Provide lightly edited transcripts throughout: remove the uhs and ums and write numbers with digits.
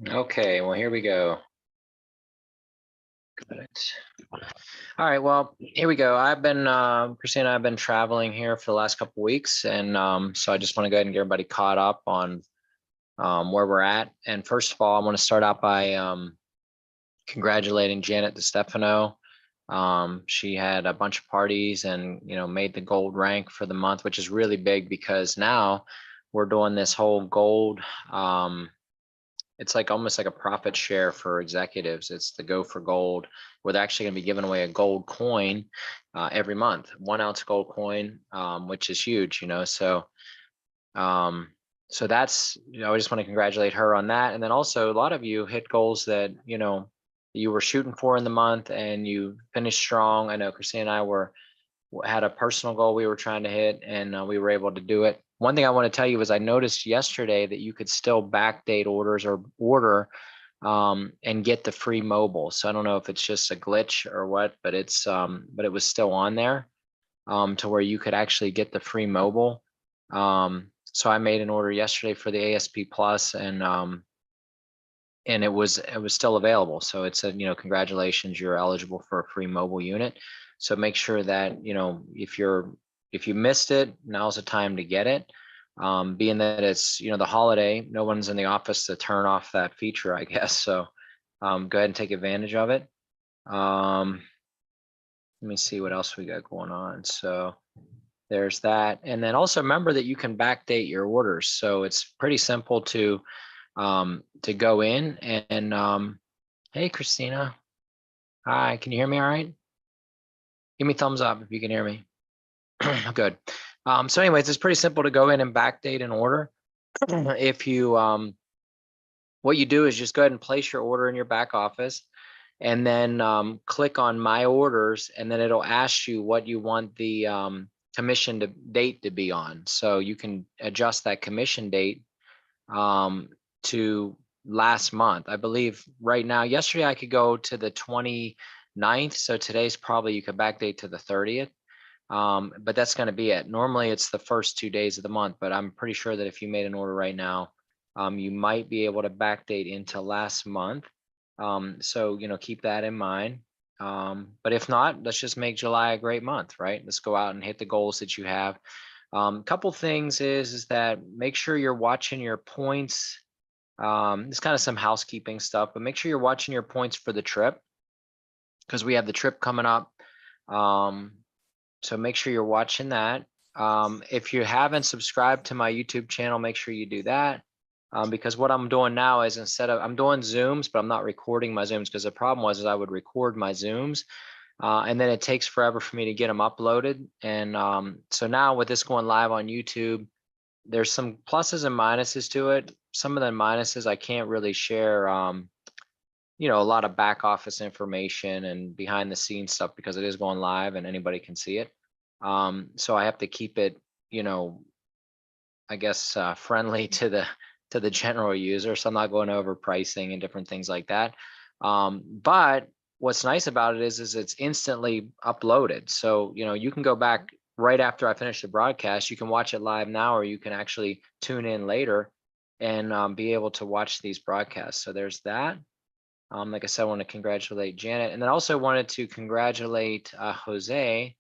Okay, well, here we go. Got it. All right, well, here we go. Christina, I've been traveling here for the last couple weeks, and so I just want to go ahead and get everybody caught up on where we're at. And first of all, I want to start out by congratulating Janet DeStefano. She had a bunch of parties and made the gold rank for the month, which is really big because now we're doing this whole gold. It's like almost like a profit share for executives. It's the go for gold, where they're actually going to be giving away a gold coin every month, 1 ounce gold coin, which is huge, So, so that's, I just want to congratulate her on that. And then also a lot of you hit goals that, you were shooting for in the month and you finished strong. I know Christine and I had a personal goal we were trying to hit, and we were able to do it. One thing I want to tell you is I noticed yesterday that you could still backdate orders or order and get the free mobile. So I don't know if it's just a glitch or what, but it was still on there to where you could actually get the free mobile. So I made an order yesterday for the ASP Plus, and it was still available. So it said, congratulations, you're eligible for a free mobile unit. So make sure that, if you missed it, now's the time to get it. Being that it's, the holiday, no one's in the office to turn off that feature, I guess. So go ahead and take advantage of it. Let me see what else we got going on. So there's that. And then also remember that you can backdate your orders. So it's pretty simple to go in and hey, Christina. Hi, can you hear me all right? Give me thumbs up if you can hear me. Good. So anyways, it's pretty simple to go in and backdate an order. If you, what you do is just go ahead and place your order in your back office, and then click on My Orders, and then it'll ask you what you want the commission date to be on. So you can adjust that commission date to last month. I believe right now, yesterday I could go to the 29th. So today's probably, you could backdate to the 30th. But that's going to be it. Normally it's the first 2 days of the month, but I'm pretty sure that if you made an order right now, you might be able to backdate into last month. So, keep that in mind. But if not, let's just make July a great month, right? Let's go out and hit the goals that you have. Couple things is that make sure you're watching your points. It's kind of some housekeeping stuff, but make sure you're watching your points for the trip, because we have the trip coming up. So make sure you're watching that. If you haven't subscribed to my YouTube channel, make sure you do that. Because what I'm doing now is, I'm doing Zooms, but I'm not recording my Zooms, because the problem was I would record my Zooms and then it takes forever for me to get them uploaded. And so now with this going live on YouTube, there's some pluses and minuses to it. Some of the minuses I can't really share, a lot of back office information and behind the scenes stuff, because it is going live and anybody can see it. So I have to keep it, I guess, friendly to the general user. So I'm not going over pricing and different things like that. But what's nice about it is it's instantly uploaded. So, you can go back right after I finish the broadcast. You can watch it live now, or you can actually tune in later and be able to watch these broadcasts. So there's that. Like I said, I want to congratulate Janet, and then also wanted to congratulate Jose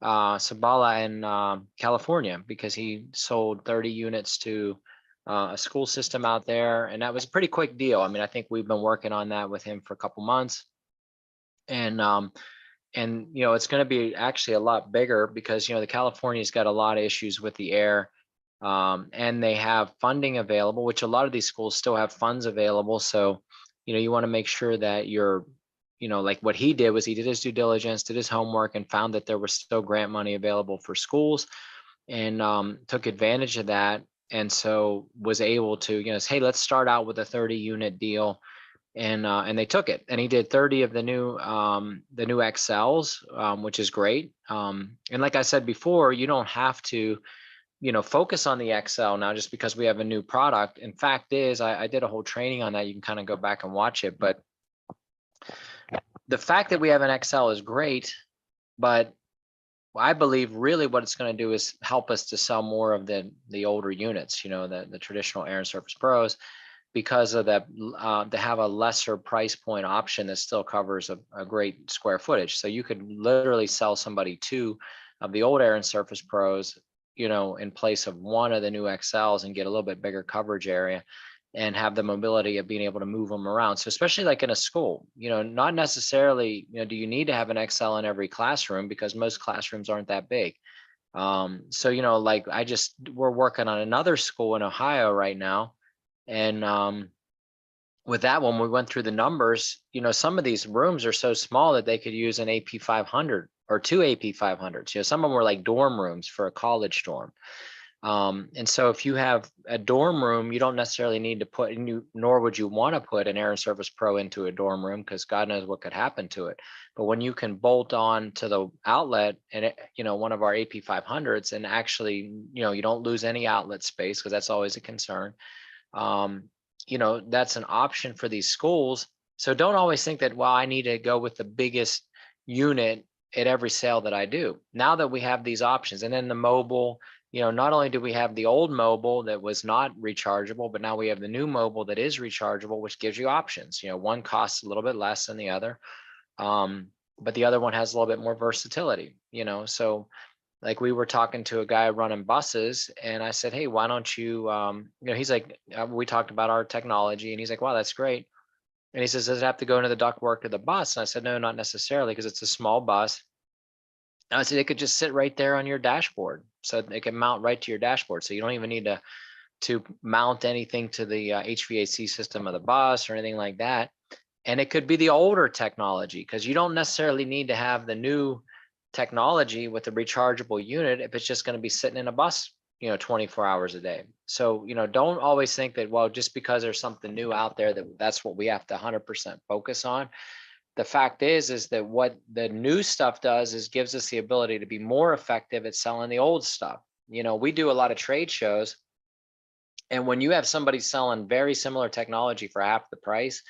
Sabala in California, because he sold 30 units to a school system out there, and that was a pretty quick deal. I mean, I think we've been working on that with him for a couple months, and it's going to be actually a lot bigger, because the California's got a lot of issues with the air. And they have funding available, which a lot of these schools still have funds available. So, you want to make sure that you're, like what he did was he did his due diligence, did his homework, and found that there was still grant money available for schools, and took advantage of that. And so was able to, say, hey, let's start out with a 30 unit deal. And they took it, and he did 30 of the new XLs, which is great. And like I said before, you don't have to, focus on the XL now just because we have a new product. In fact is, I did a whole training on that. You can kind of go back and watch it. But the fact that we have an XL is great, but I believe really what it's going to do is help us to sell more of the older units, the traditional Air and Surface Pros. because of that, to have a lesser price point option that still covers a great square footage. So you could literally sell somebody 2 of the old Air and Surface Pros, in place of 1 of the new XLs, and get a little bit bigger coverage area and have the mobility of being able to move them around. So especially like in a school, not necessarily, do you need to have an XL in every classroom, because most classrooms aren't that big. So, like we're working on another school in Ohio right now. And with that one, we went through the numbers. Some of these rooms are so small that they could use an AP 500 or 2 AP 500s. Some of them were like dorm rooms for a college dorm. And so if you have a dorm room, you don't necessarily need to put, nor would you want to put an Air and Surface Pro into a dorm room, because God knows what could happen to it. But when you can bolt on to the outlet and, one of our AP 500s, and actually, you don't lose any outlet space, because that's always a concern. That's an option for these schools. So don't always think that, well, I need to go with the biggest unit at every sale that I do. Now that we have these options, and then the mobile, not only do we have the old mobile that was not rechargeable, but now we have the new mobile that is rechargeable, which gives you options. One costs a little bit less than the other, but the other one has a little bit more versatility. So like we were talking to a guy running buses, and I said, hey, why don't you, he's like, we talked about our technology, and he's like, wow, that's great. And he says, does it have to go into the ductwork of the bus? And I said, no, not necessarily, because it's a small bus. And I said, it could just sit right there on your dashboard. So it can mount right to your dashboard. So you don't even need to mount anything to the HVAC system of the bus or anything like that. And it could be the older technology, because you don't necessarily need to have the new technology with a rechargeable unit if it's just going to be sitting in a bus, 24 hours a day. So, don't always think that, well, just because there's something new out there, that's what we have to 100% focus on. The fact is that what the new stuff does is gives us the ability to be more effective at selling the old stuff. We do a lot of trade shows, and when you have somebody selling very similar technology for half the price,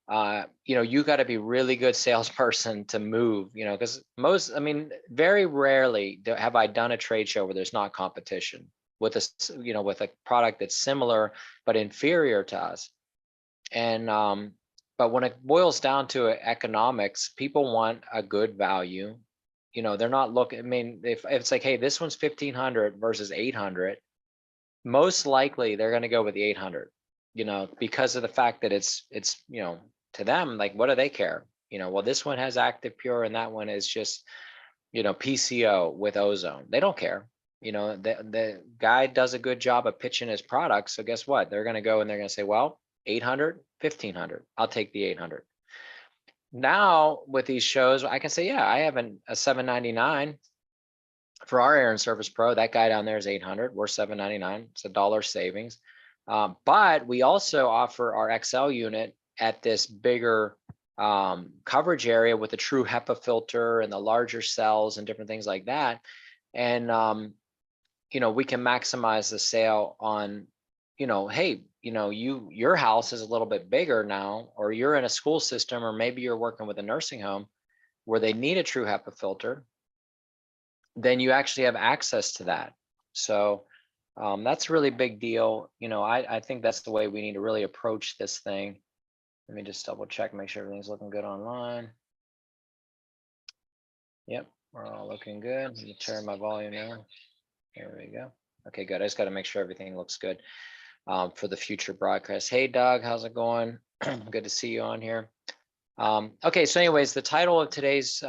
you got to be really good salesperson to move, because very rarely have I done a trade show where there's not competition with with a product that's similar but inferior to us. And but when it boils down to economics, people want a good value. They're not looking. If it's like, hey, this one's 1,500 versus 800, most likely they're going to go with the 800. Because of the fact that it's to them, like, what do they care? Well, this one has Active Pure and that one is just, PCO with ozone. They don't care. The guy does a good job of pitching his product. So guess what? They're going to go and they're going to say, well, 800, 1,500. I'll take the 800. Now with these shows, I can say, yeah, I have a 799 for our Air and Surface Pro. That guy down there is 800. We're 799. It's $1 savings. But we also offer our XL unit at this bigger coverage area with a true HEPA filter and the larger cells and different things like that. And, we can maximize the sale on, hey, your house is a little bit bigger now, or you're in a school system, or maybe you're working with a nursing home where they need a true HEPA filter, then you actually have access to that. So that's a really big deal. I think that's the way we need to really approach this thing. Let me just double check, make sure everything's looking good online. Yep, we're all looking good. Let me turn my volume down. There we go. Okay, good. I just got to make sure everything looks good for the future broadcast. Hey, Doug, how's it going? Good to see you on here. Okay, so anyways, the title of today's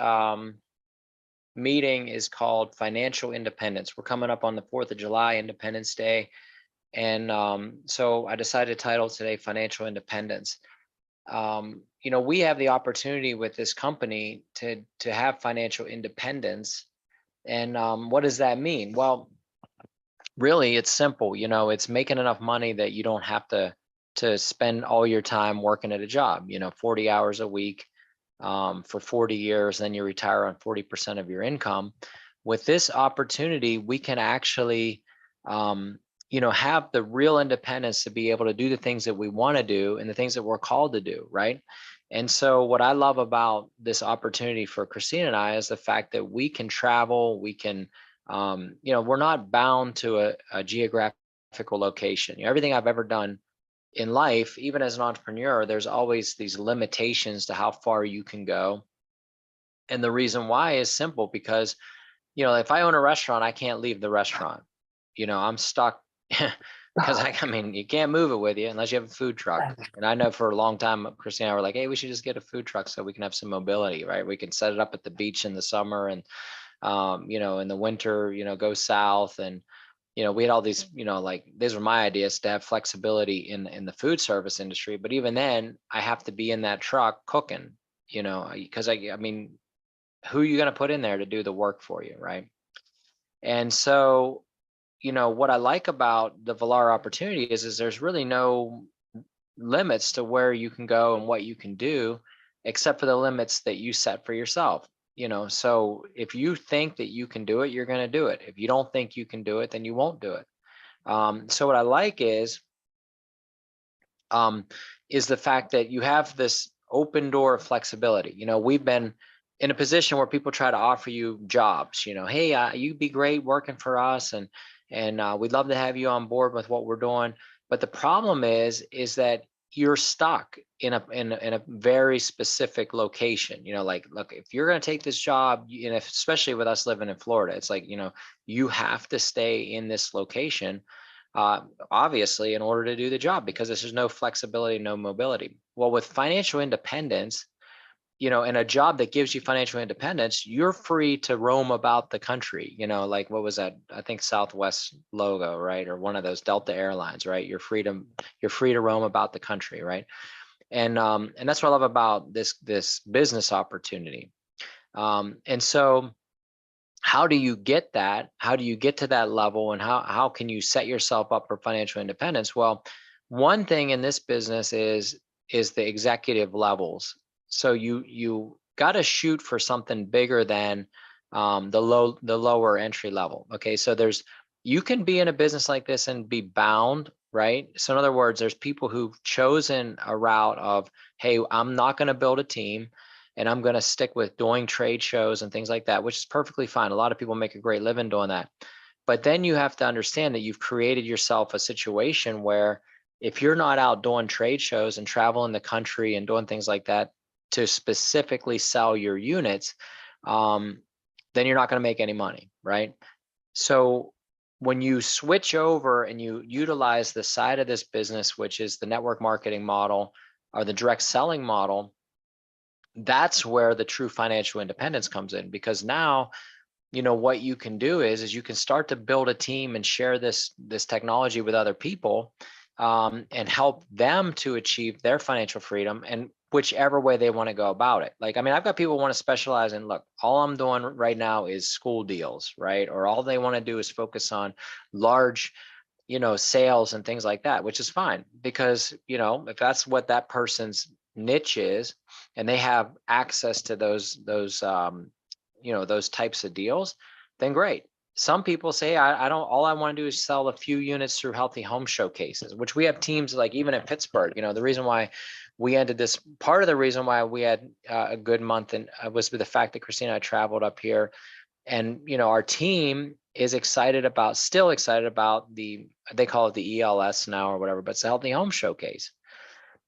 meeting is called Financial Independence. We're coming up on the 4th of July, Independence Day. And so I decided to title today Financial Independence. We have the opportunity with this company to have financial independence. And what does that mean? Well, really, it's simple. It's making enough money that you don't have to spend all your time working at a job, 40 hours a week for 40 years, then you retire on 40% of your income. With this opportunity, we can actually have the real independence to be able to do the things that we want to do and the things that we're called to do, right? And so what I love about this opportunity for Christina and I is the fact that we can travel, we can, we're not bound to a geographical location. Everything I've ever done in life, even as an entrepreneur, there's always these limitations to how far you can go. And the reason why is simple, because, if I own a restaurant, I can't leave the restaurant. I'm stuck because I mean, you can't move it with you unless you have a food truck. And I know for a long time, Christina and I were like, hey, we should just get a food truck so we can have some mobility, right? We can set it up at the beach in the summer and, in the winter, go south. And, we had all these, like these were my ideas to have flexibility in the food service industry. But even then, I have to be in that truck cooking, because I mean, who are you going to put in there to do the work for you, right? And so, what I like about the Valar opportunity is there's really no limits to where you can go and what you can do, except for the limits that you set for yourself. So if you think that you can do it, you're going to do it. If you don't think you can do it, then you won't do it. So what I like is the fact that you have this open door of flexibility. We've been in a position where people try to offer you jobs. Hey, you'd be great working for us, and we'd love to have you on board with what we're doing. But the problem is that you're stuck in a very specific location. Like, look, if you're going to take this job, and especially with us living in Florida, it's like, you have to stay in this location, obviously, in order to do the job, because there's no flexibility, no mobility. Well, with financial independence, in a job that gives you financial independence, you're free to roam about the country. Like, what was that? I think Southwest logo, right? Or one of those Delta Airlines, right? You're free to roam about the country, right? And that's what I love about this business opportunity. And so how do you get that? How do you get to that level? And how can you set yourself up for financial independence? Well, one thing in this business is the executive levels. So you got to shoot for something bigger than the lower entry level. Okay, so you can be in a business like this and be bound, right? So in other words, there's people who've chosen a route of, hey, I'm not going to build a team, and I'm going to stick with doing trade shows and things like that, which is perfectly fine. A lot of people make a great living doing that. But then you have to understand that you've created yourself a situation where if you're not out doing trade shows and traveling the country and doing things like that to specifically sell your units, then you're not going to make any money, right? So when you switch over and you utilize the side of this business, which is the network marketing model or the direct selling model, that's where the true financial independence comes in. Because now, what you can do is you can start to build a team and share this technology with other people, and help them to achieve their financial freedom, and whichever way they want to go about it. Like, I mean, I've got people who want to specialize in, look, all I'm doing right now is school deals, right? Or all they want to do is focus on large, sales and things like that, which is fine, because, if that's what that person's niche is, and they have access to those types of deals, then great. Some people say, I don't, all I want to do is sell a few units through healthy home showcases, which we have teams like even in Pittsburgh. The reason why we ended this, part of the reason why we had a good month, and was with the fact that Christina and I traveled up here, and our team is still excited about they call it the ELS now or whatever, but it's a healthy home showcase.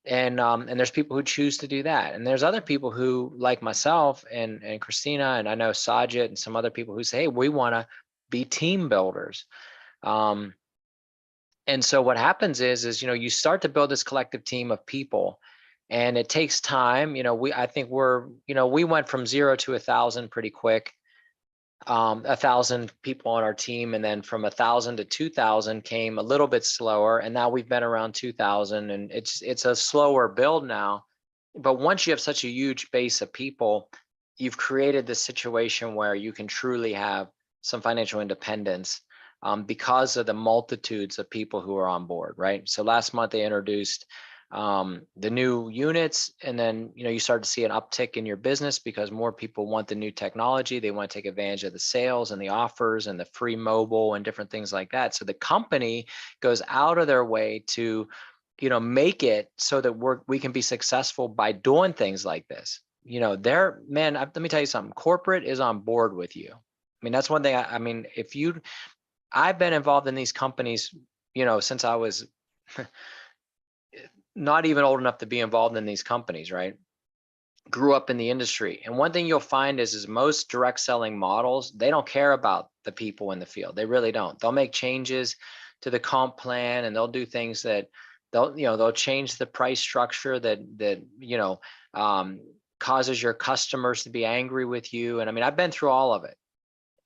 And there's people who choose to do that, and there's other people who, like myself and Christina, and I know Sajid and some other people, who say, hey, we want to be team builders. And so what happens is you start to build this collective team of people, and it takes time. We went from 0 to 1,000 pretty quick. 1,000 people on our team, and then from 1,000 to 2,000 came a little bit slower, and now we've been around 2,000, and it's a slower build now. But once you have such a huge base of people, you've created this situation where you can truly have some financial independence, because of the multitudes of people who are on board, right? So last month they introduced the new units, and then you start to see an uptick in your business because more people want the new technology. They want to take advantage of the sales and the offers and the free mobile and different things like that. So the company goes out of their way to make it so that we can be successful by doing things like this. Let me tell you something, corporate is on board with you. I mean, that's one thing. I've been involved in these companies since I was not even old enough to be involved in these companies, right? Grew up in the industry. And one thing you'll find is most direct selling models, they don't care about the people in the field. They really don't. They'll make changes to the comp plan, and they'll do things that they'll change the price structure that causes your customers to be angry with you. And I mean, I've been through all of it.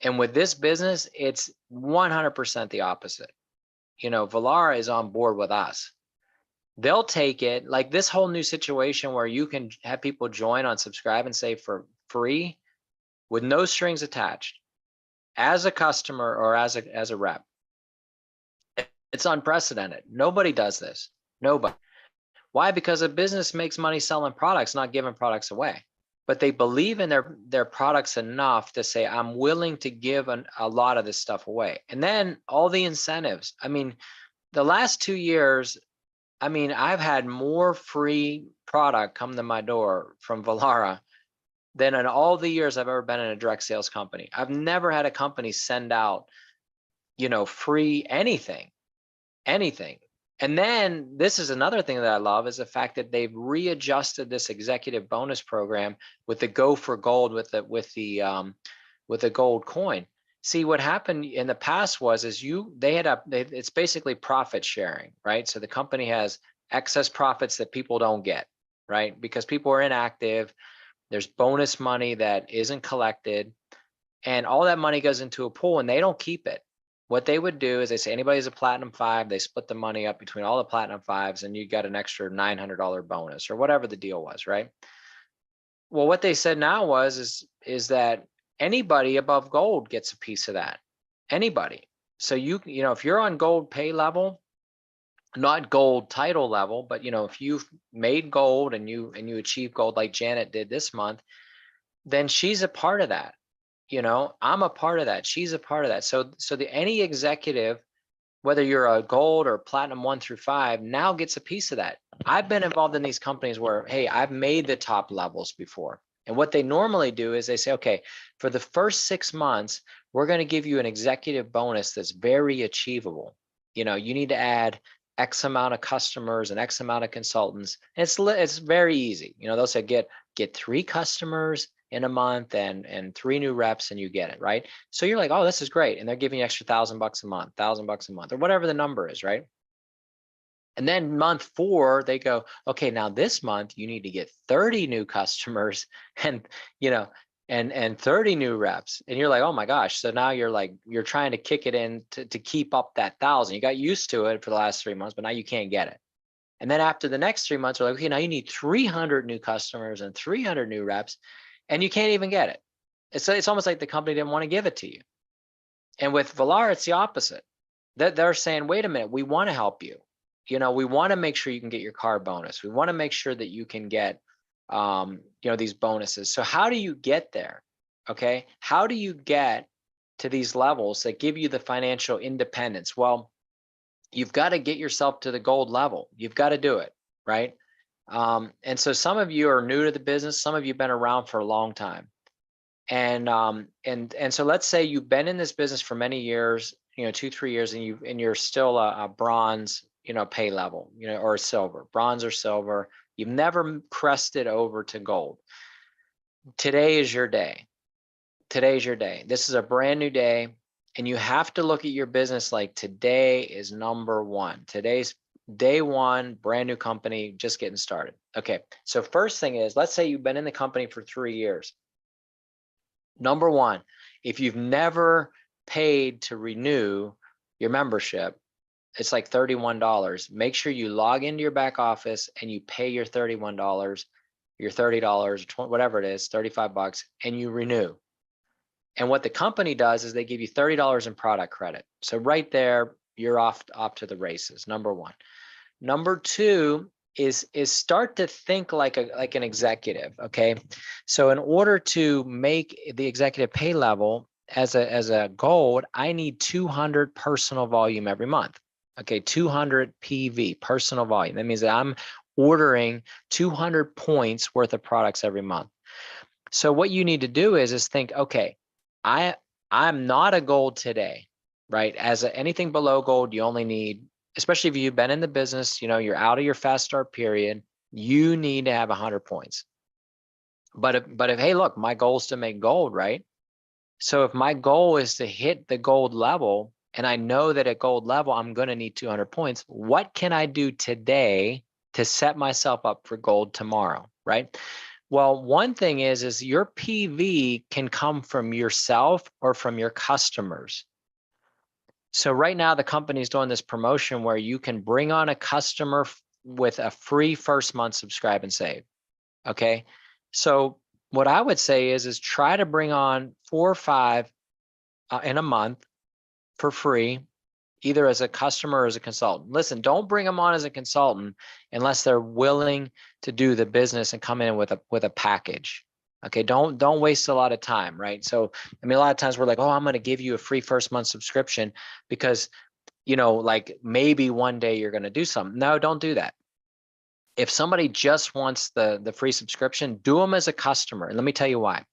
And with this business, it's 100% the opposite. Valara is on board with us. They'll take it, like this whole new situation where you can have people join on Subscribe and Save for free with no strings attached as a customer or as a rep. It's unprecedented. Nobody does this. Nobody. Why? Because a business makes money selling products, not giving products away. But they believe in their products enough to say, I'm willing to give a lot of this stuff away. And then all the incentives. I mean, the last 2 years, I've had more free product come to my door from Valara than in all the years I've ever been in a direct sales company. I've never had a company send out, free anything. And then this is another thing that I love, is the fact that they've readjusted this executive bonus program with the go for gold with the gold coin. See, what happened in the past it's basically profit sharing, right? So the company has excess profits that people don't get, right? Because people are inactive. There's bonus money that isn't collected, and all that money goes into a pool and they don't keep it. What they would do is they say anybody's a platinum 5, they split the money up between all the platinum 5s, and you got an extra $900 bonus or whatever the deal was, right? Well, what they said now is that anybody above gold gets a piece of that. Anybody. So if you're on gold pay level, not gold title level, but if you've made gold and you achieve gold like Janet did this month, then she's a part of that. I'm a part of that. She's a part of that. So any executive, whether you're a gold or platinum 1 through 5, now gets a piece of that. I've been involved in these companies where, hey, I've made the top levels before. And what they normally do is they say, okay, for the first 6 months, we're going to give you an executive bonus that's very achievable. You need to add X amount of customers and X amount of consultants. And it's very easy. They'll say get 3 customers in a month and 3 new reps, and you get it, right? So you're like, oh, this is great. And they're giving you extra $1,000 a month, $1,000 a month, or whatever the number is, right? And then month 4, they go, okay, now this month you need to get 30 new customers and 30 new reps. And you're like, oh my gosh. So now you're trying to kick it in to keep up that 1,000. You got used to it for the last 3 months, but now you can't get it. And then after the next 3 months, they're like, okay, now you need 300 new customers and 300 new reps, and you can't even get it. It's almost like the company didn't want to give it to you. And with Valara, it's the opposite. They're saying, wait a minute, we want to help you. We want to make sure you can get your car bonus. We want to make sure that you can get, these bonuses. So how do you get there? Okay. How do you get to these levels that give you the financial independence? Well, you've got to get yourself to the gold level. You've got to do it, right? And so some of you are new to the business. Some of you have been around for a long time. And so let's say you've been in this business for many years, 2-3 years, and you're still a bronze, pay level, or silver, bronze or silver. You've never crested over to gold. Today is your day. Today's your day. This is a brand new day. And you have to look at your business like today is number 1. Today's day 1, brand new company, just getting started. Okay. So first thing is, let's say you've been in the company for 3 years. Number 1, if you've never paid to renew your membership, it's like $31. Make sure you log into your back office and you pay your $31, your $30, whatever it is, $35, and you renew. And what the company does is they give you $30 in product credit. So right there, you're off to the races. Number 1. Number 2 is start to think like an executive. Okay. So in order to make the executive pay level as a gold, I need 200 personal volume every month. Okay. 200 PV, personal volume. That means that I'm ordering 200 points worth of products every month. So what you need to do is think, okay, I'm not a gold today, right? Anything below gold, you only need especially if you've been in the business, you're out of your fast start period, you need to have 100 points. But if, hey, look, my goal is to make gold, right? So if my goal is to hit the gold level, and I know that at gold level, I'm going to need 200 points, what can I do today to set myself up for gold tomorrow, right? Well, one thing is your PV can come from yourself or from your customers. So right now the company is doing this promotion where you can bring on a customer with a free first month subscribe and save. Okay. So what I would say is try to bring on 4 or 5 in a month for free, either as a customer or as a consultant. Listen, don't bring them on as a consultant unless they're willing to do the business and come in with a package. Okay, don't waste a lot of time, right? So, I mean, a lot of times we're like, oh, I'm going to give you a free first month subscription because, like maybe one day you're going to do something. No, don't do that. If somebody just wants the free subscription, do them as a customer. And let me tell you why.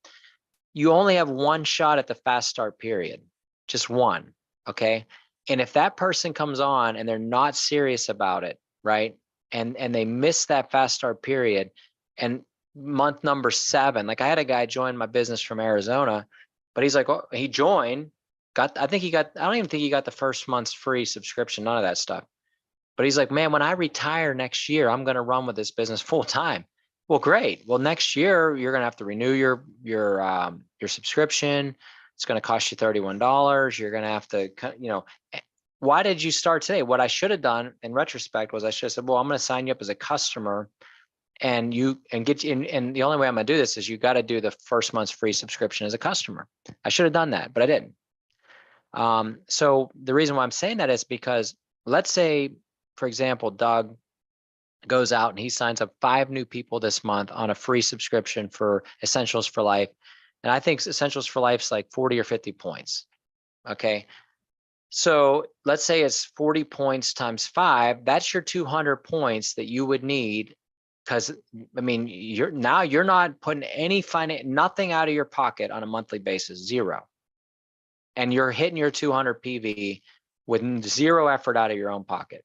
You only have one shot at the fast start period, just one. Okay. And if that person comes on and they're not serious about it, right? And they miss that fast start period, and month number 7, like I had a guy join my business from Arizona, but he's like, oh, he joined, I don't even think he got the first month's free subscription, none of that stuff. But he's like, man, when I retire next year, I'm going to run with this business full time. Well, great. Well, next year you're going to have to renew your subscription. It's going to cost you $31. You're going to have to, why did you start today? What I should have done in retrospect was I should have said, well, I'm going to sign you up as a customer, and get you in. And the only way I'm going to do this is you got to do the first month's free subscription as a customer. I should have done that, but I didn't. So the reason why I'm saying that is because let's say, for example, Doug goes out and he signs up 5 new people this month on a free subscription for Essentials for Life. And I think Essentials for Life is like 40 or 50 points. Okay. So let's say it's 40 points times 5. That's your 200 points that you would need. Because I mean, you're not putting nothing out of your pocket on a monthly basis, 0. And you're hitting your 200 PV with 0 effort out of your own pocket.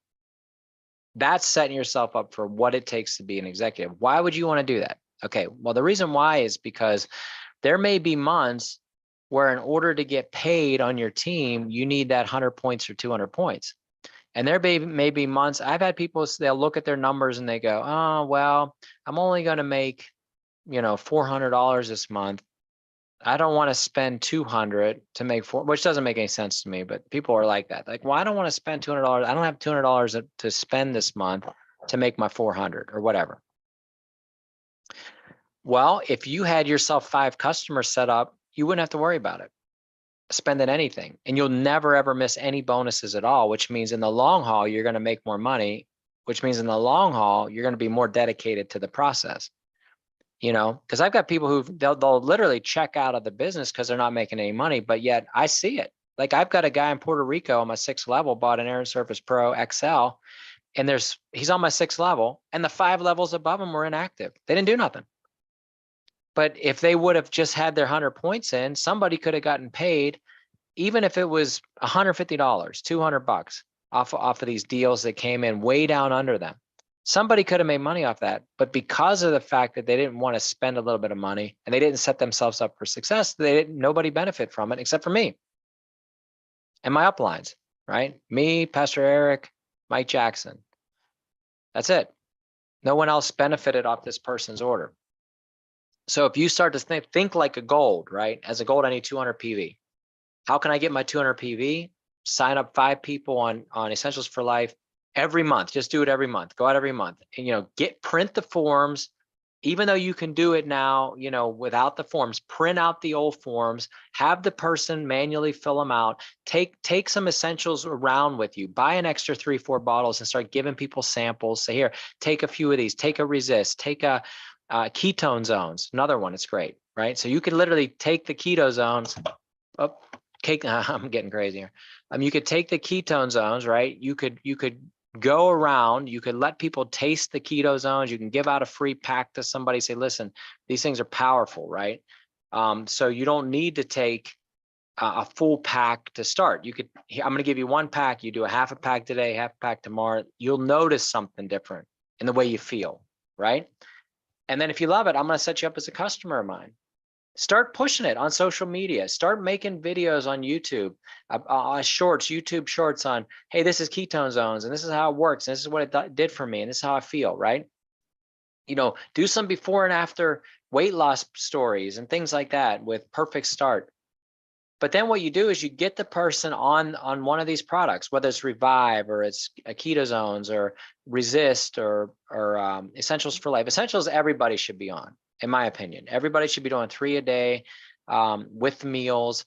That's setting yourself up for what it takes to be an executive. Why would you want to do that? Okay, well, the reason why is because there may be months where in order to get paid on your team, you need that 100 points or 200 points. And there may be months, I've had people, they'll look at their numbers and they go, oh, well, I'm only going to make, $400 this month. I don't want to spend 200 to make 4, which doesn't make any sense to me, but people are like that. Like, well, I don't want to spend $200. I don't have $200 to spend this month to make my 400 or whatever. Well, if you had yourself 5 customers set up, you wouldn't have to worry about it, spending anything, and you'll never ever miss any bonuses at all, which means in the long haul, you're going to make more money, which means in the long haul, you're going to be more dedicated to the process. Because I've got people who they'll literally check out of the business because they're not making any money, but yet I see it. Like I've got a guy in Puerto Rico on my 6th level, bought an Air Surface Pro XL, and he's on my 6th level, and the 5 levels above him were inactive. They didn't do nothing. But if they would have just had their 100 points in, somebody could have gotten paid, even if it was $150, $200 off of these deals that came in way down under them. Somebody could have made money off that, but because of the fact that they didn't want to spend a little bit of money and they didn't set themselves up for success, nobody benefit from it except for me and my uplines, right? Me, Pastor Eric, Mike Jackson. That's it. No one else benefited off this person's order. So if you start to think like a gold, right? As a gold, I need 200 PV. How can I get my 200 PV? Sign up 5 people on Essentials for Life. Every month, just do it every month. Go out every month and, print the forms, even though you can do it now, without the forms, print out the old forms, have the person manually fill them out, take some essentials around with you, buy an extra 3-4 bottles and start giving people samples. Say, here, take a few of these, take a resist, take a ketone zones. Another one, it's great, right? So you could literally take the keto zones. I'm getting crazy here. You could take the ketone zones, right? You could go around, you could let people taste the keto zones. You can give out a free pack to somebody, say, listen, these things are powerful, right? So you don't need to take a full pack to start. I'm going to give you one pack. You do a half a pack today, half a pack tomorrow. You'll notice something different in the way you feel, right? And then if you love it, I'm going to set you up as a customer of mine. Start pushing it on social media. Start making videos on YouTube, YouTube shorts on, hey, this is ketone zones and this is how it works. And this is what it did for me. And this is how I feel, right? Do some before and after weight loss stories and things like that with Perfect Start. But then what you do is you get the person on one of these products, whether it's Revive or it's Keto Zones or Resist or Essentials for Life. Essentials everybody should be on, in my opinion. Everybody should be doing 3 a day with meals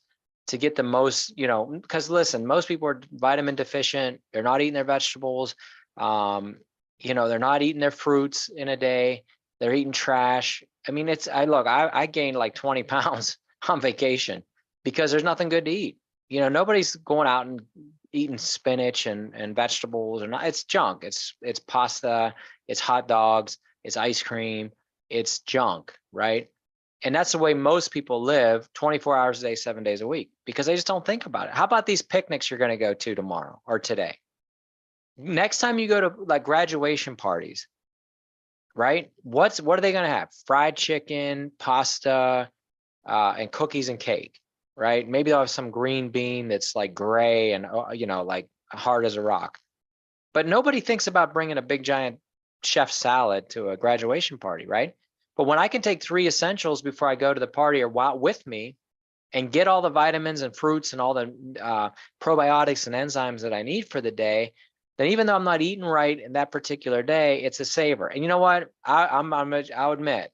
to get the most, because listen, most people are vitamin deficient. They're not eating their vegetables. They're not eating their fruits in a day. They're eating trash. I mean, I gained like 20 pounds on vacation because there's nothing good to eat. Nobody's going out and eating spinach and vegetables or not. It's junk. It's pasta, it's hot dogs, it's ice cream, it's junk, right? And that's the way most people live 24 hours a day, 7 days a week, because they just don't think about it. How about these picnics you're going to go to tomorrow or today? Next time you go to like graduation parties, right? What are they going to have? Fried chicken, pasta, and cookies and cake, right? Maybe they'll have some green bean that's like gray and, like hard as a rock. But nobody thinks about bringing a big giant chef salad to a graduation party, right? But when I can take 3 essentials before I go to the party or with me and get all the vitamins and fruits and all the probiotics and enzymes that I need for the day, then even though I'm not eating right in that particular day, it's a saver. And you know what? I'll admit,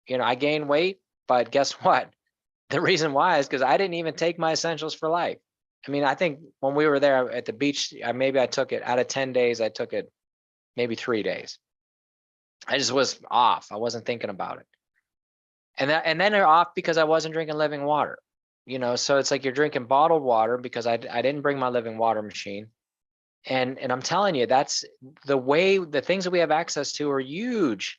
I gained weight, but guess what? The reason why is because I didn't even take my Essentials for Life. I mean, I think when we were there at the beach, maybe I took it out of 10 days, I took it maybe 3 days. I just was off. I wasn't thinking about it. And then they're off because I wasn't drinking living water. So it's like you're drinking bottled water because I didn't bring my living water machine. And I'm telling you, that's the things that we have access to are huge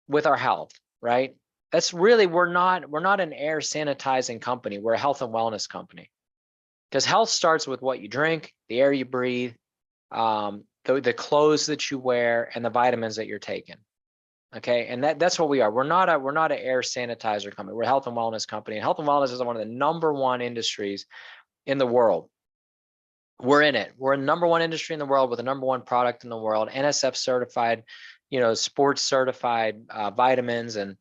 with our health, right? That's really, we're not an air sanitizing company. We're a health and wellness company, because health starts with what you drink, the air you breathe, the clothes that you wear, and the vitamins that you're taking. Okay, and that's what we are. We're not an air sanitizer company. We're a health and wellness company. And health and wellness is one of the #1 industries in the world. We're in it. We're a #1 industry in the world with a #1 product in the world, NSF certified, sports certified vitamins, and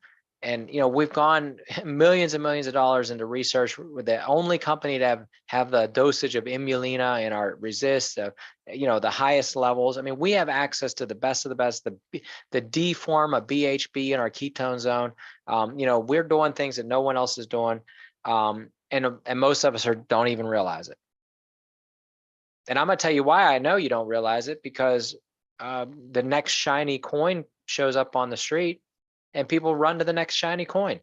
we've gone millions and millions of dollars into research. We're the only company to have the dosage of Imulina in our Resist, the highest levels. I mean, we have access to the best of the best, the D form of BHB in our ketone zone. We're doing things that no one else is doing, and most of us don't even realize it. And I'm going to tell you why I know you don't realize it, because the next shiny coin shows up on the street and people run to the next shiny coin.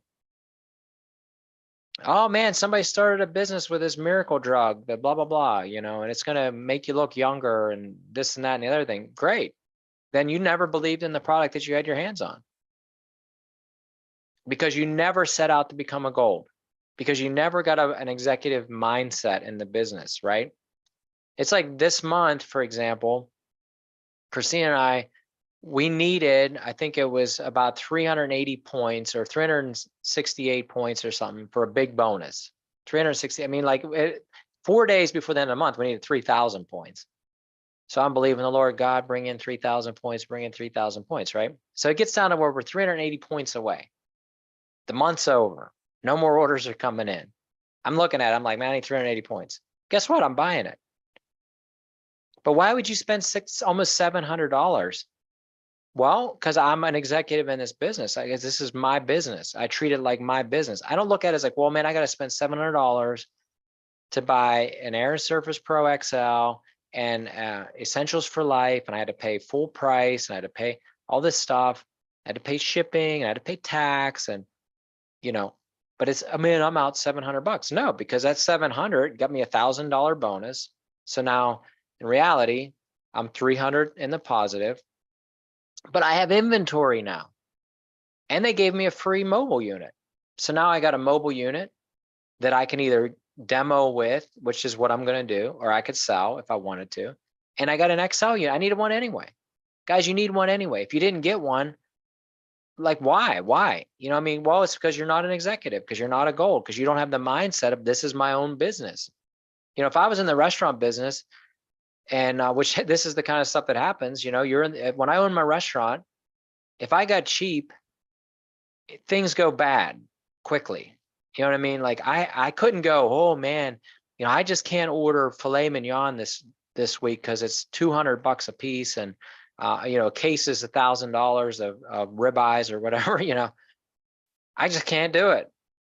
Oh man, somebody started a business with this miracle drug, the blah, blah, blah, and it's going to make you look younger and this and that and the other thing. Great. Then you never believed in the product that you had your hands on, because you never set out to become a gold, because you never got an executive mindset in the business, right? It's like this month, for example, Christina and I, we needed, I think it was about 380 points or 368 points or something for a big bonus. 360, I mean, 4 days before the end of the month, we needed 3,000 points. So I'm believing the Lord God, bring in 3,000 points, bring in 3,000 points, right? So it gets down to where we're 380 points away. The month's over. No more orders are coming in. I'm looking at it, I'm like, man, I need 380 points. Guess what? I'm buying it. But why would you spend almost $700? Well, because I'm an executive in this business. I guess this is my business. I treat it like my business. I don't look at it as like, well, man, I got to spend $700 to buy an Air Surface Pro XL and Essentials for Life, and I had to pay full price, and I had to pay all this stuff. I had to pay shipping, I had to pay tax, and but I'm out $700. No, because that 700 got me $1,000 bonus. So now in reality, I'm 300 in the positive, but I have inventory now, and they gave me a free mobile unit. So now I got a mobile unit that I can either demo with, which is what I'm going to do, or I could sell if I wanted to. And I got an XL unit. I needed one anyway. Guys, you need one anyway. If you didn't get one, like why? You know what I mean? Well, it's because you're not an executive, because you're not a gold, because you don't have the mindset of this is my own business. You know, if I was in the restaurant business, and which this is the kind of stuff that happens, you know, when I own my restaurant, if I got cheap, things go bad quickly. You know what I mean? Like I couldn't go, oh man, you know, I just can't order filet mignon this week because it's $200 a piece, and you know, a case is $1,000 of ribeyes or whatever. You know, I just can't do it.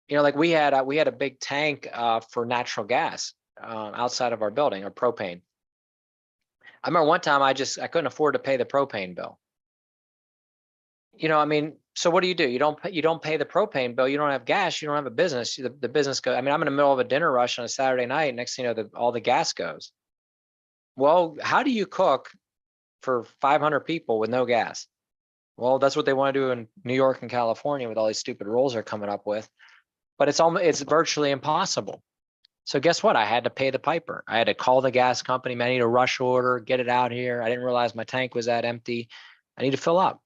You know, like we had a big tank for natural gas outside of our building, or propane. I remember one time I couldn't afford to pay the propane bill. You know, I mean, so what do? You don't pay the propane bill. You don't have gas. You don't have a business. The business goes. I mean, I'm in the middle of a dinner rush on a Saturday night. Next thing you know, all the gas goes. Well, how do you cook for 500 people with no gas? Well, that's what they want to do in New York and California with all these stupid rules they're coming up with. But it's virtually impossible. So guess what? I had to pay the piper. I had to call the gas company. Man, I need a rush order. Get it out here. I didn't realize my tank was that empty. I need to fill up.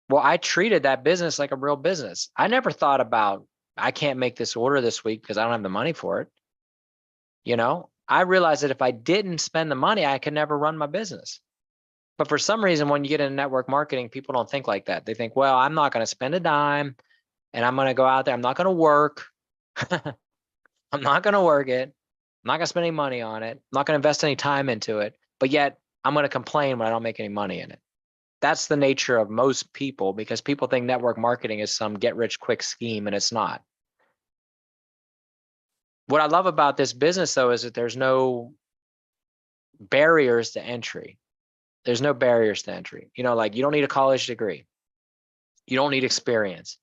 Well, I treated that business like a real business. I never thought about, I can't make this order this week because I don't have the money for it. You know, I realized that if I didn't spend the money, I could never run my business. But for some reason, when you get into network marketing, people don't think like that. They think, well, I'm not going to spend a dime, and I'm going to go out there. I'm not going to work. I'm not going to work it. I'm not going to spend any money on it. I'm not going to invest any time into it. But yet I'm going to complain when I don't make any money in it. That's the nature of most people, because people think network marketing is some get rich quick scheme, and it's not. What I love about this business, though, is that there's no barriers to entry. There's no barriers to entry. You know, like you don't need a college degree. You don't need experience.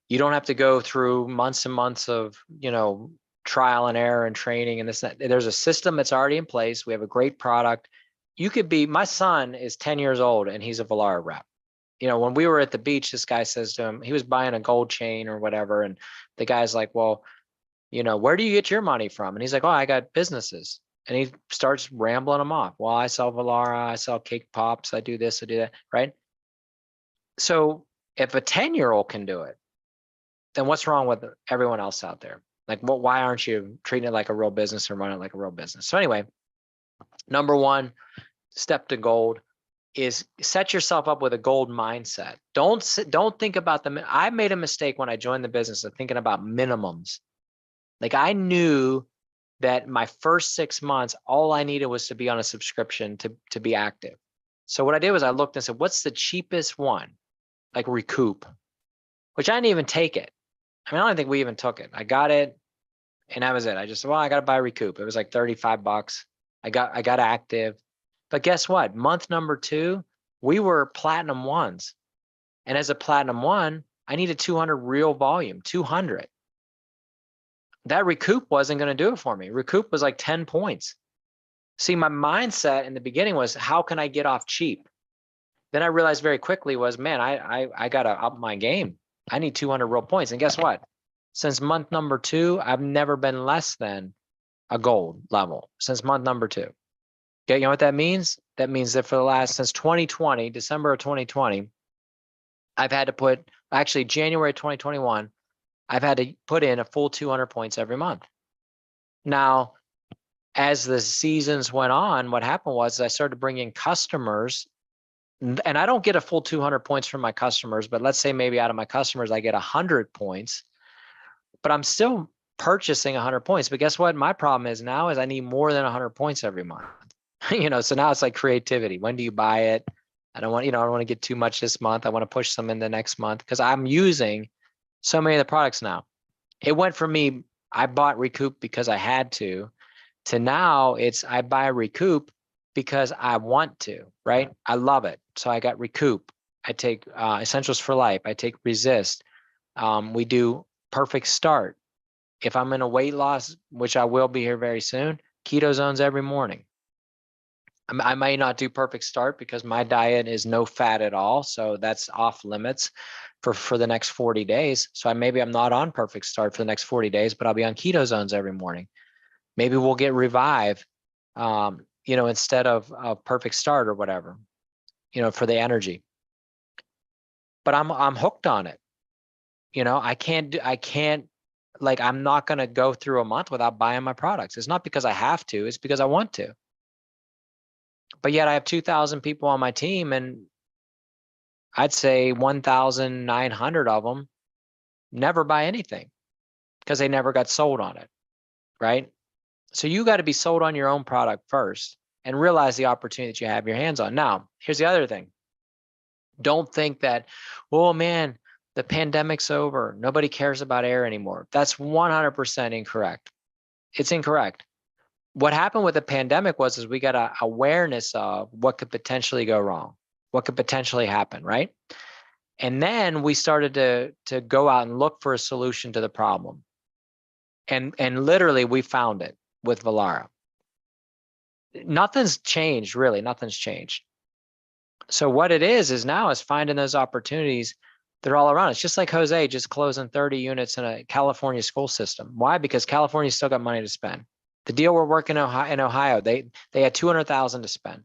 You don't have to go through months and months of, you know, trial and error and training and this. There's a system that's already in place. We have a great product. You could be, my son is 10 years old and he's a Velar rep. You know, when we were at the beach, this guy says to him, he was buying a gold chain or whatever. And the guy's like, well, you know, where do you get your money from? And he's like, oh, I got businesses. And he starts rambling them off. Well, I sell Velara, I sell cake pops, I do this, I do that, right? So if a 10-year-old can do it, then what's wrong with everyone else out there? Like, why aren't you treating it like a real business or running it like a real business? So anyway, number one step to gold is set yourself up with a gold mindset. Don't think about I made a mistake when I joined the business of thinking about minimums. Like I knew that my first 6 months, all I needed was to be on a subscription to be active. So what I did was I looked and said, what's the cheapest one? Like Recoup, which I didn't even take it. I mean, I don't think we even took it. I got it and that was it. I just said, well, I got to buy Recoup. It was like $35. I got active. But guess what? Month number 2, we were platinum ones. And as a platinum one, I needed 200 real volume, 200. That Recoup wasn't going to do it for me. Recoup was like 10 points. See, my mindset in the beginning was, how can I get off cheap? Then I realized very quickly was, man, I got to up my game. I need 200 real points. And guess what? Since month number 2, I've never been less than a gold level since month number 2. Okay, you know what that means? That means that since 2020, December of 2020, I've had to put, actually January 2021, I've had to put in a full 200 points every month. Now, as the seasons went on, what happened was I started bringing customers, and I don't get a full 200 points from my customers, but let's say maybe out of my customers, I get 100 points, but I'm still purchasing 100 points. But guess what? My problem is now is I need more than 100 points every month. You know, so now it's like creativity. When do you buy it? I don't want to get too much this month. I want to push some in the next month because I'm using so many of the products now. It went from me, I bought Recoup because I had to now it's I buy Recoup because I want to, right? I love it. So I got Recoup. I take Essentials for Life. I take Resist. We do Perfect Start. If I'm in a weight loss, which I will be here very soon, keto zones every morning. I might not do perfect start because my diet is no fat at all. So that's off limits for the next 40 days. So maybe I'm not on perfect start for the next 40 days, but I'll be on keto zones every morning. Maybe we'll get revive, instead of perfect start or whatever, for the energy. But I'm hooked on it. I can't, like, I'm not going to go through a month without buying my products. It's not because I have to, it's because I want to. But yet I have 2,000 people on my team, and I'd say 1,900 of them never buy anything because they never got sold on it, right? So you got to be sold on your own product first and realize the opportunity that you have your hands on. Now, here's the other thing. Don't think that, oh man, the pandemic's over. Nobody cares about air anymore. That's 100% incorrect. It's incorrect. What happened with the pandemic is we got an awareness of what could potentially go wrong, what could potentially happen, right? And then we started to go out and look for a solution to the problem. And literally we found it with Valara. Nothing's changed, really. Nothing's changed. So what it is now is finding those opportunities. They're all around. It's just like Jose just closing 30 units in a California school system. Why? Because California's still got money to spend. The deal we're working in Ohio, they had $200,000 to spend.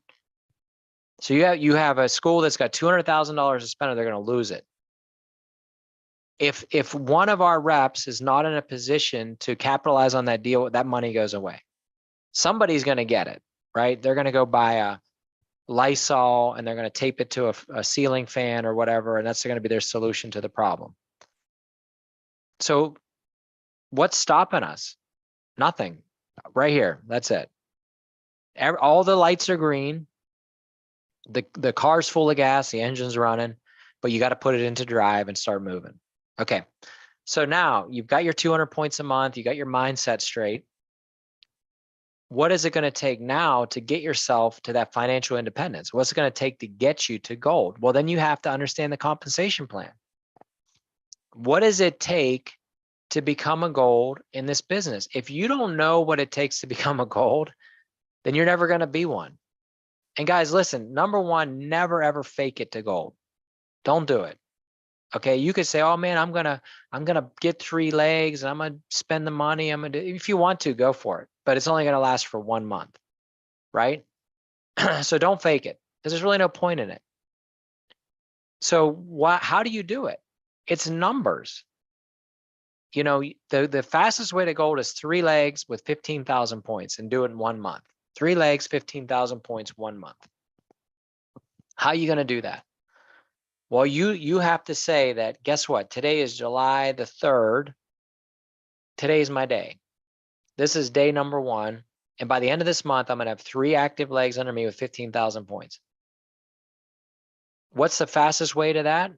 So you have a school that's got $200,000 to spend, or they're going to lose it. If one of our reps is not in a position to capitalize on that deal, that money goes away. Somebody's going to get it, right? They're going to go buy a Lysol and they're going to tape it to a ceiling fan or whatever, and that's going to be their solution to the problem. So what's stopping us? Nothing. Right here. That's it. All the lights are green. The car's full of gas, the engine's running, but you got to put it into drive and start moving. Okay. So now you've got your 200 points a month, you got your mindset straight. What is it going to take now to get yourself to that financial independence? What's it going to take to get you to gold? Well, then you have to understand the compensation plan. What does it take to become a gold in this business? If you don't know what it takes to become a gold, then you're never going to be one. And guys, listen, number one, never ever fake it to gold. Don't do it. Okay. You could say, oh man, I'm gonna get 3 legs and I'm gonna spend the money. If you want to, go for it, but it's only gonna last for 1 month, right? So don't fake it, because there's really no point in it. So how do you do it? It's numbers. The fastest way to gold is 3 legs with 15,000 points, and do it in 1 month. 3 legs, 15,000 points, 1 month. How are you going to do that? Well, you have to say that, guess what? Today is July the 3rd. Today's my day. This is day number 1. And by the end of this month, I'm going to have 3 active legs under me with 15,000 points. What's the fastest way to that?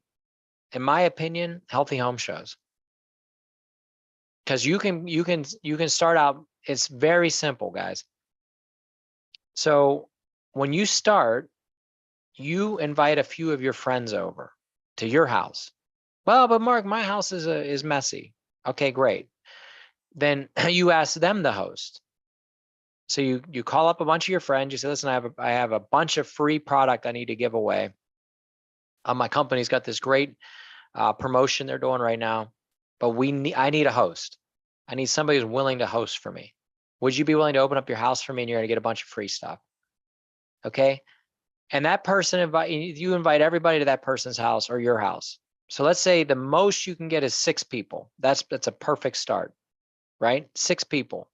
In my opinion, healthy home shows. Because you can start out, it's very simple, guys. So when you start, you invite a few of your friends over to your house. Well, but Mark, my house is messy. Okay, great. Then you ask them to host. So you call up a bunch of your friends. You say, listen, I have a bunch of free product I need to give away. My company's got this great promotion they're doing right now, but I need a host. I need somebody who's willing to host for me. Would you be willing to open up your house for me, and you're going to get a bunch of free stuff? Okay. And that person, you invite everybody to that person's house or your house. So let's say the most you can get is 6 people. That's a perfect start, right? 6 people.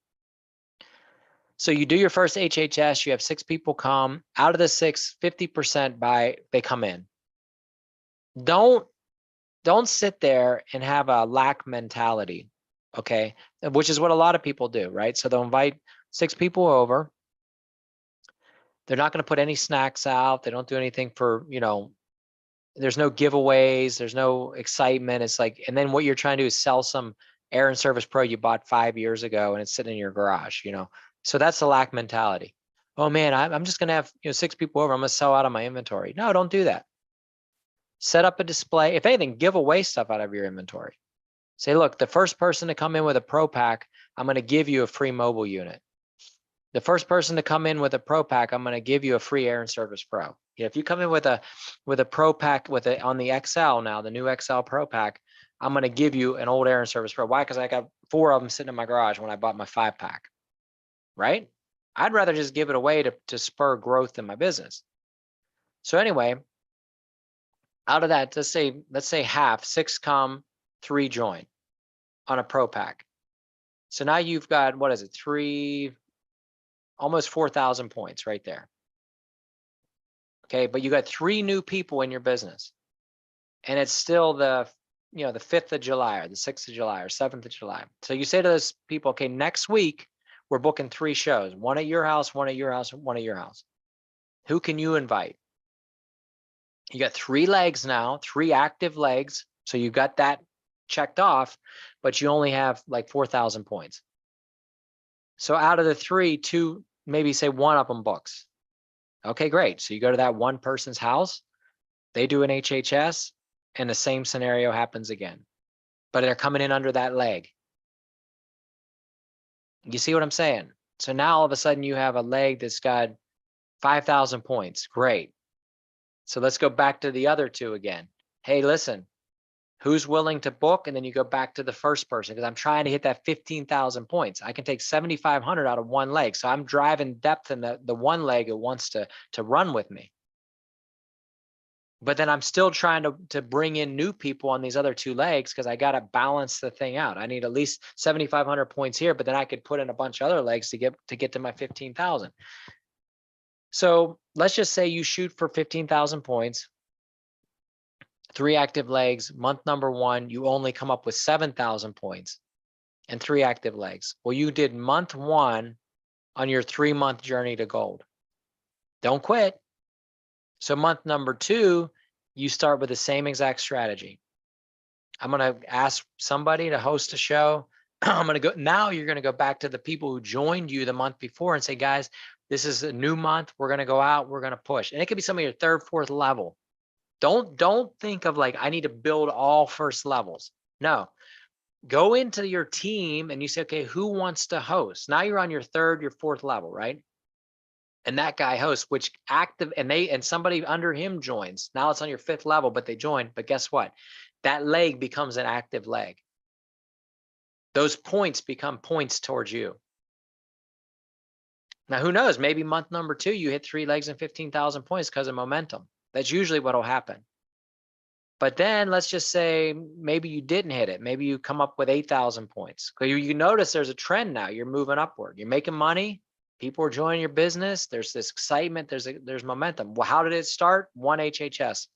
So you do your first HHS, you have 6 people come. Out of the 6, 50% they come in. Don't sit there and have a lack mentality, okay? Which is what a lot of people do, right? So they'll invite 6 people over. They're not going to put any snacks out. They don't do anything for, there's no giveaways. There's no excitement. It's like, and then what you're trying to do is sell some Air and Service Pro you bought 5 years ago and it's sitting in your garage, So that's the lack mentality. Oh man, I'm just going to have 6 people over. I'm going to sell out of my inventory. No, don't do that. Set up a display. If anything, give away stuff out of your inventory. Say, look, the first person to come in with a Pro Pack, I'm going to give you a free mobile unit. The first person to come in with a pro pack, I'm going to give you a free Air and Service Pro. If you come in with a pro pack on the XL now, the new XL Pro pack, I'm going to give you an old Air and Service Pro. Why? Because I got 4 of them sitting in my garage when I bought my 5-pack, right? I'd rather just give it away to spur growth in my business. So anyway, out of that, let's say half, 6 come, 3 join on a pro pack. So now you've got, what is it, almost 4,000 points right there. Okay, but you got 3 new people in your business, and it's still the 5th of July or the 6th of July or 7th of July. So you say to those people, okay, next week we're booking 3 shows, one at your house, one at your house, one at your house. Who can you invite? You got 3 legs now, 3 active legs. So you got that checked off, but you only have like 4,000 points. So out of the 3, 2, maybe say 1 of them books. Okay, great. So you go to that one person's house, they do an HHS, and the same scenario happens again, but they're coming in under that leg. You see what I'm saying? So now all of a sudden you have a leg that's got 5,000 points. Great. So let's go back to the other 2 again. Hey, listen, who's willing to book? And then you go back to the first person, because I'm trying to hit that 15,000 points. I can take 7,500 out of one leg. So I'm driving depth in the one leg that wants to run with me. But then I'm still trying to bring in new people on these other 2 legs, because I got to balance the thing out. I need at least 7,500 points here, but then I could put in a bunch of other legs to get to my 15,000. So let's just say you shoot for 15,000 points, 3 active legs. Month number 1, you only come up with 7,000 points and 3 active legs. Well, you did month 1 on your 3-month journey to gold. Don't quit. So month number 2, you start with the same exact strategy. I'm going to ask somebody to host a show. I'm going to go, now you're going to go back to the people who joined you the month before and say, guys, this is a new month. We're going to go out, we're going to push. And it could be some of your 3rd, 4th level. Don't think of like, I need to build all first levels. No, go into your team and you say, okay, who wants to host? Now you're on your 3rd, your 4th level, right? And that guy hosts, which active, and somebody under him joins. Now it's on your 5th level, but they joined. But guess what? That leg becomes an active leg. Those points become points towards you. Now, who knows? Maybe month number 2, you hit 3 legs and 15,000 points because of momentum. That's usually what will happen. But then let's just say maybe you didn't hit it. Maybe you come up with 8,000 points. You notice there's a trend now. You're moving upward. You're making money. People are joining your business. There's this excitement. There's momentum. Well, how did it start? 1 HHS.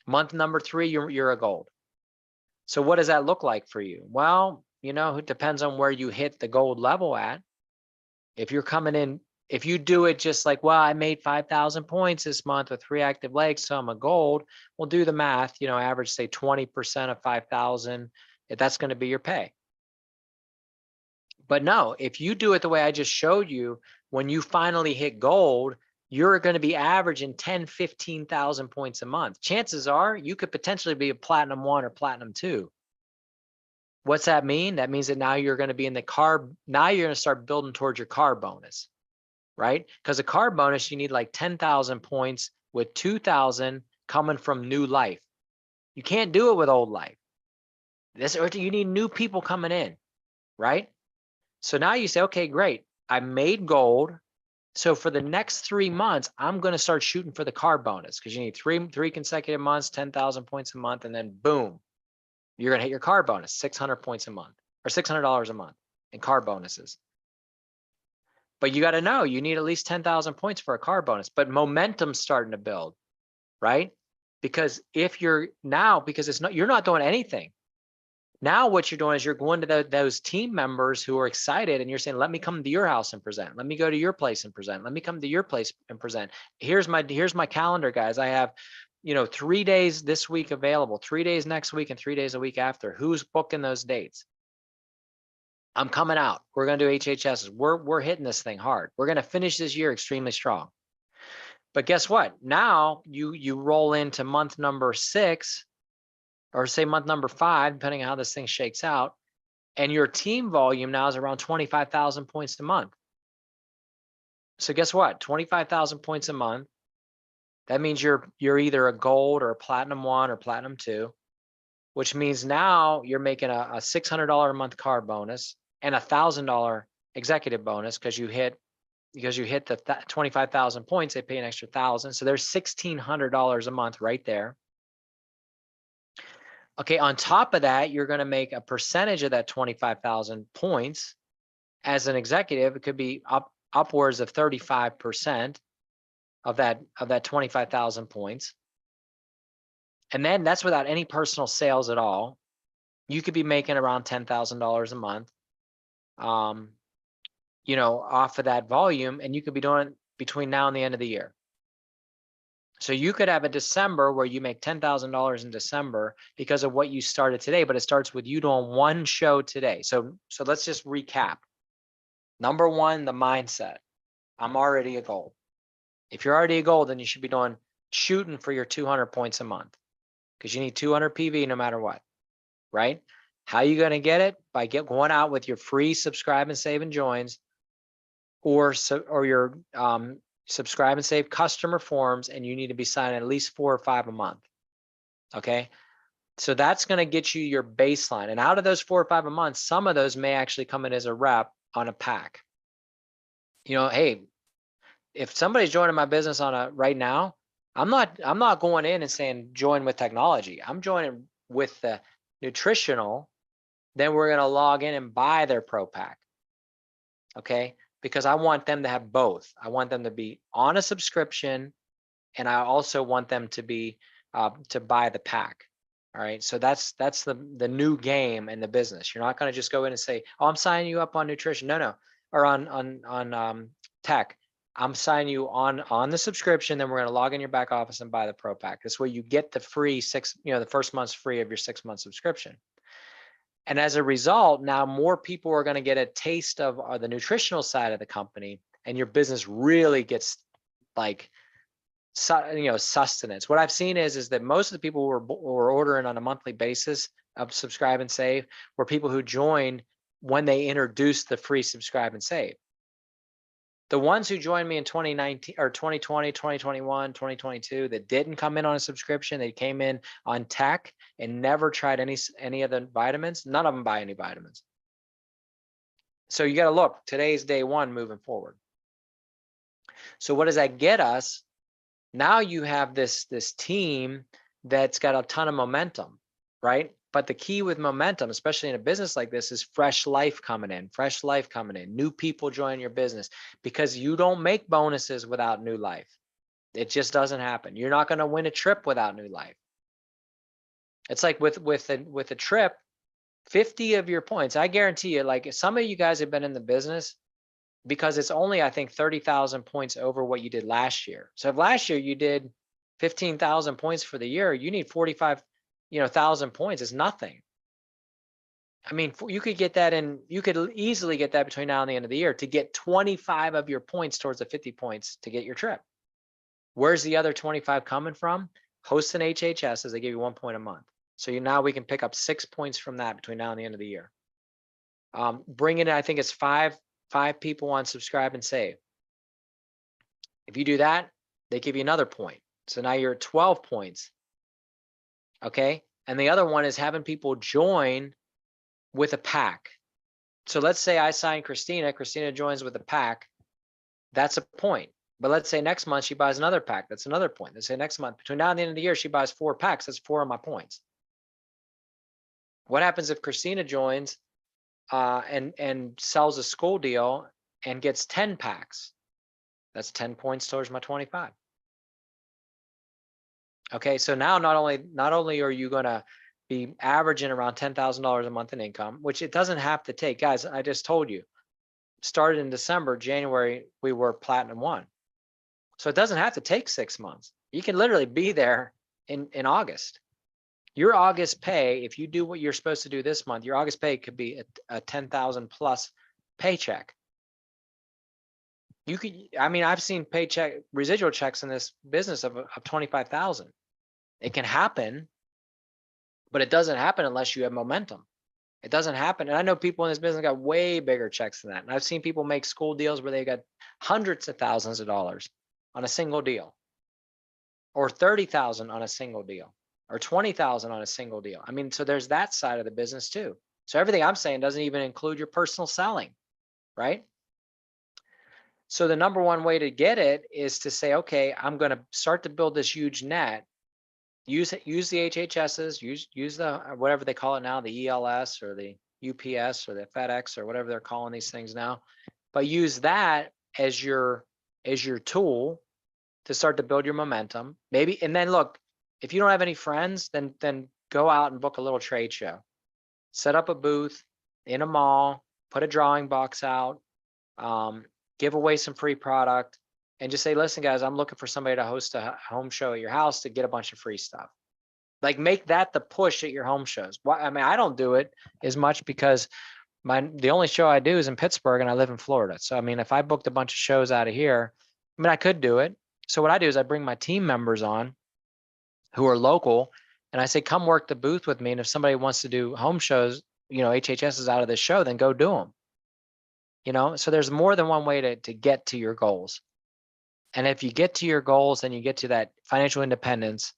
Month number 3, you're a gold. So what does that look like for you? Well, it depends on where you hit the gold level at. If you're coming in, if you do it just like, well, I made 5,000 points this month with 3 active legs, so I'm a gold. We'll do the math, average, say 20% of 5,000. That's going to be your pay. But no, if you do it the way I just showed you, when you finally hit gold, you're going to be averaging 10, 15,000 points a month. Chances are you could potentially be a platinum 1 or platinum 2. What's that mean? That means that now you're going to be in the car. Now you're going to start building towards your car bonus, right? Because a car bonus, you need like 10,000 points with 2,000 coming from new life. You can't do it with old life. You need new people coming in, right? So now you say, okay, great. I made gold. So for the next 3 months, I'm going to start shooting for the car bonus, because you need three consecutive months, 10,000 points a month, and then boom, you're going to hit your car bonus, 600 points a month or $600 a month in car bonuses. But you got to know you need at least 10,000 points for a car bonus, but momentum's starting to build, right? Because you're not doing anything. Now what you're doing is you're going to those team members who are excited, and you're saying, let me come to your house and present. Let me go to your place and present. Let me come to your place and present. Here's my calendar, guys. I have, 3 days this week available, 3 days next week, and 3 days a week after. Who's booking those dates? I'm coming out. We're going to do HHSs. We're hitting this thing hard. We're going to finish this year extremely strong. But guess what? Now you roll into month number 6, or say month number 5, depending on how this thing shakes out. And your team volume now is around 25,000 points a month. So guess what? 25,000 points a month. That means you're either a gold or a platinum 1 or platinum 2, which means now you're making a $600 a month car bonus and a $1,000 executive bonus because you hit the 25,000 points. They pay an extra 1,000. So there's $1,600 a month right there. Okay, on top of that, you're going to make a percentage of that 25,000 points as an executive. It could be upwards of 35% of that 25,000 points. And then that's without any personal sales at all. You could be making around $10,000 a month, off of that volume, and you could be doing it between now and the end of the year. So you could have a December where you make $10,000 in December because of what you started today, but it starts with you doing one show today. So let's just recap. Number one, the mindset. I'm already a gold. If you're already a gold, then you should be shooting for your 200 points a month because you need 200 PV no matter what, right? How are you going to get it? By going out with your free subscribe and save and joins, or your subscribe and save customer forms, and you need to be signing at least 4 or 5 a month. Okay. So that's going to get you your baseline. And out of those 4 or 5 a month, some of those may actually come in as a rep on a pack. Hey, if somebody's joining my business right now, I'm not going in and saying join with technology. I'm joining with the nutritional. Then we're going to log in and buy their pro pack. Okay. Because I want them to have both. I want them to be on a subscription, and I also want them to be to buy the pack. All right. So that's the new game in the business. You're not going to just go in and say, "Oh, I'm signing you up on nutrition." No, or on tech. I'm signing you on the subscription. Then we're going to log in your back office and buy the pro pack. That's where you get the free the first month's free of your 6-month subscription. And as a result, now more people are going to get a taste of the nutritional side of the company, and your business really gets like, sustenance. What I've seen is that most of the people who were ordering on a monthly basis of subscribe and save were people who joined when they introduced the free subscribe and save. The ones who joined me in 2019 or 2020, 2021, 2022 that didn't come in on a subscription, they came in on tech and never tried any of the vitamins. None of them buy any vitamins. So you got to look, today's day one moving forward. So what does that get us? Now you have this team that's got a ton of momentum, right? But the key with momentum, especially in a business like this, is fresh life coming in, new people joining your business, because you don't make bonuses without new life. It just doesn't happen. You're not going to win a trip without new life. It's like with a trip, 50 of your points, I guarantee you, like some of you guys have been in the business because it's only, I think, 30,000 points over what you did last year. So if last year you did 15,000 points for the year, you need 45,000 points. Is nothing. I mean, you could easily get that between now and the end of the year to get 25 of your points towards the 50 points to get your trip. Where's the other 25 coming from? Host and HHS, as they give you 1 point a month. So now we can pick up 6 points from that between now and the end of the year. Bringing in, I think it's five people on subscribe and save. If you do that, they give you another point. So now you're at 12 points. Okay. And the other one is having people join with a pack. So let's say I sign Christina joins with a pack. That's a point. But let's say next month she buys another pack. That's another point. Let's say next month, between now and the end of the year, she buys 4 packs. That's 4 of my points. What happens if Christina joins and sells a school deal and gets 10 packs? That's 10 points towards my 25. Okay, so now not only are you going to be averaging around $10,000 a month in income, which it doesn't have to take. Guys, I just told you, started in December, January, we were platinum 1. So it doesn't have to take 6 months. You can literally be there in August. Your August pay, if you do what you're supposed to do this month, your August pay could be a 10,000 plus paycheck. You could, I mean, I've seen residual checks in this business of 25,000. It can happen, but it doesn't happen unless you have momentum. It doesn't happen. And I know people in this business got way bigger checks than that. And I've seen people make school deals where they got hundreds of thousands of dollars on a single deal, or 30,000 on a single deal, or 20,000 on a single deal. I mean, so there's that side of the business too. So everything I'm saying doesn't even include your personal selling, right? So the number one way to get it is to say, okay, I'm going to start to build this huge net. Use the HHSs, use the whatever they call it now, the ELS or the UPS or the FedEx or whatever they're calling these things now. But use that as your tool to start to build your momentum. Maybe, and then look, if you don't have any friends, then go out and book a little trade show. Set up a booth in a mall, put a drawing box out, give away some free product, and just say, listen, guys, I'm looking for somebody to host a home show at your house to get a bunch of free stuff. Like, make that the push at your home shows. Why? I mean, I don't do it as much because the only show I do is in Pittsburgh and I live in Florida. So, I mean, if I booked a bunch of shows out of here, I mean, I could do it. So what I do is I bring my team members on who are local, and I say, come work the booth with me. And if somebody wants to do home shows, HHS is out of this show, then go do them. So there's more than one way to get to your goals. And if you get to your goals, then you get to that financial independence,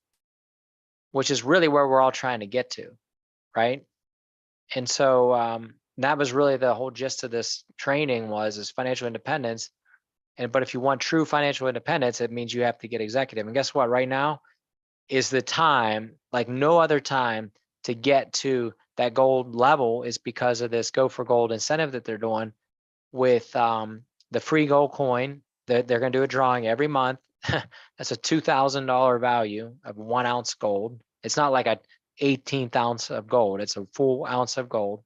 which is really where we're all trying to get to, right? And so that was really the whole gist of this training is financial independence. But if you want true financial independence, it means you have to get executive. And guess what? Right now is the time, like no other time, to get to that gold level is because of this Go for Gold incentive that they're doing with the free gold coin. They're going to do a drawing every month. That's a $2,000 value of 1 ounce gold. It's not like a 18th ounce of gold. It's a full ounce of gold.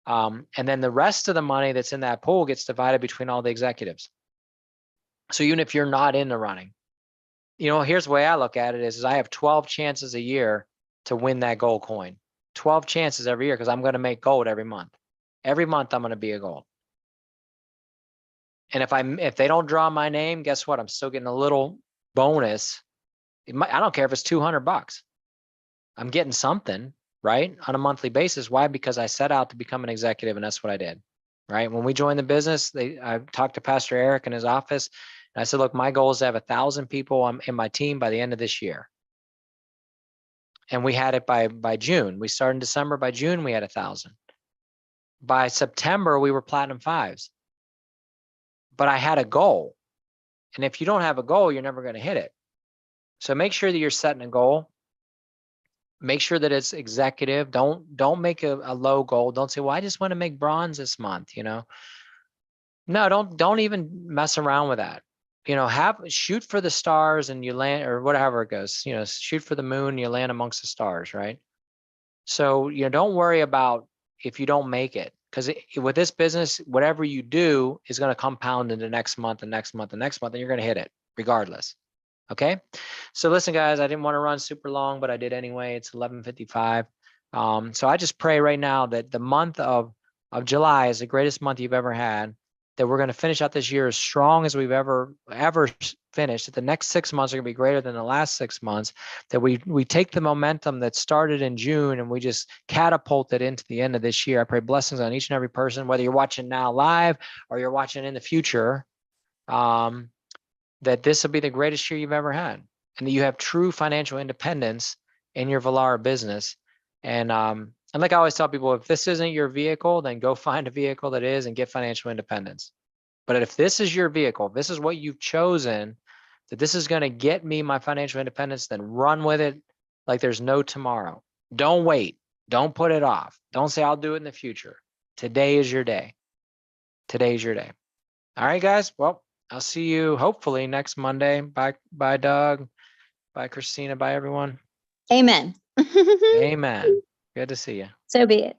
And then the rest of the money that's in that pool gets divided between all the executives. So even if you're not in the running, here's the way I look at it is I have 12 chances a year to win that gold coin. 12 chances every year because I'm going to make gold every month. Every month I'm going to be a gold. And if they don't draw my name, guess what? I'm still getting a little bonus. I don't care if it's $200. I'm getting something, right? On a monthly basis. Why? Because I set out to become an executive, and that's what I did, right? When we joined the business, I talked to Pastor Eric in his office, and I said, look, my goal is to have 1,000 people in my team by the end of this year. And we had it by June. We started in December. By June, we had 1,000. By September, we were platinum 5s. But I had a goal. And if you don't have a goal, you're never going to hit it. So make sure that you're setting a goal. Make sure that it's executive. Don't make a low goal. Don't say, well, I just want to make bronze this month, No, don't even mess around with that. Shoot for the stars and you land, or whatever it goes, shoot for the moon and you land amongst the stars, right? So, don't worry about if you don't make it, because with this business, whatever you do is going to compound into next month and next month and next month, and you're going to hit it regardless. Okay. So listen, guys, I didn't want to run super long, but I did anyway. It's 11:55. So I just pray right now that the month of July is the greatest month you've ever had, that we're going to finish out this year as strong as we've ever finished, that the next 6 months are going to be greater than the last 6 months, that we take the momentum that started in June and we just catapult it into the end of this year. I pray blessings on each and every person, whether you're watching now live or you're watching in the future, that this will be the greatest year you've ever had, and that you have true financial independence in your Velara business. And like I always tell people, if this isn't your vehicle, then go find a vehicle that is and get financial independence. But if this is your vehicle, if this is what you've chosen, that this is going to get me my financial independence, then run with it like there's no tomorrow. Don't wait. Don't put it off. Don't say, I'll do it in the future. Today is your day. Today's your day. All right, guys. Well, I'll see you hopefully next Monday. Bye, Doug. Bye, Christina. Bye, everyone. Amen. Amen. Good to see you. So be it.